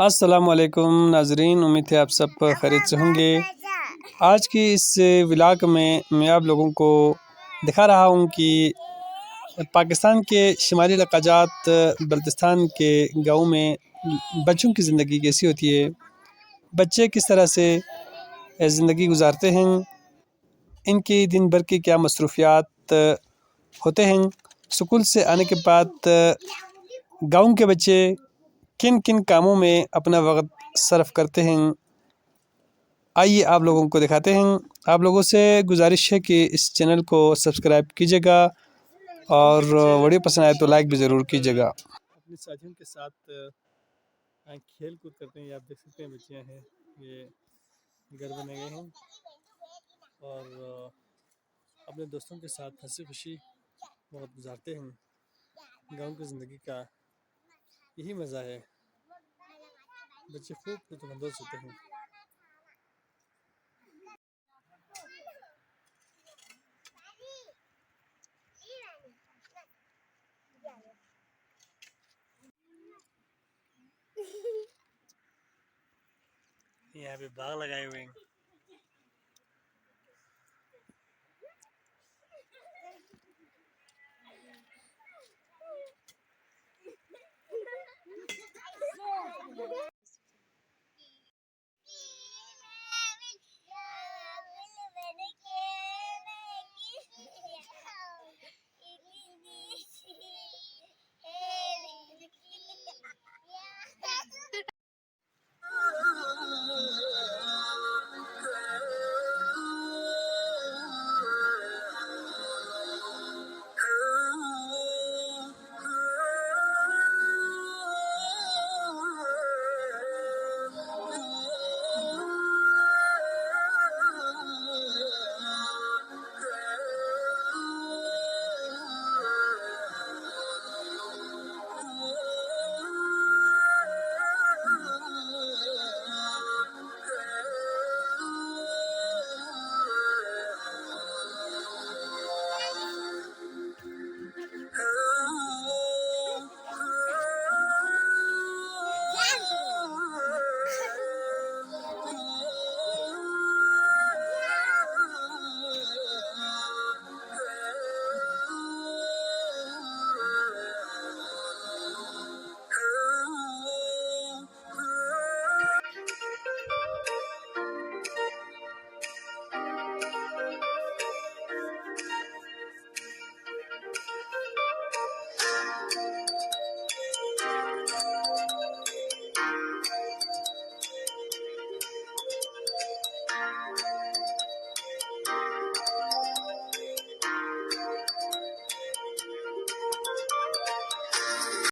अस्सलामुअलैकुम नाजरीन, उम्मीद है आप सब खैरियत से होंगे। आज की इस व्लॉग में मैं आप लोगों को दिखा रहा हूं कि पाकिस्तान के शुमाली इलाक़ाजात बल्तिस्तान के गाँव में बच्चों की ज़िंदगी कैसी होती है, बच्चे किस तरह से ज़िंदगी गुजारते हैं, इनकी दिन भर की क्या मसरूफ़ियात होते हैं। स्कूल से आने के बाद गाँव के बच्चे किन किन कामों में अपना वक्त सर्फ करते हैं, आइए आप लोगों को दिखाते हैं। आप लोगों से गुजारिश है कि इस चैनल को सब्सक्राइब कीजिएगा और वीडियो पसंद आए तो लाइक भी ज़रूर कीजिएगा। अपने साथियों के साथ खेल कूद करते हैं। आप देख सकते हैं बच्चियाँ हैं, ये घर बने गए हैं और अपने दोस्तों के साथ हंसी खुशी वक्त गुजारते हैं। गाँव की ज़िंदगी का यही मज़ा है, बच्चे खूब लुत्फ़अंदोज़ होते हैं। यहाँ पे बाग लगाए हुए हैं।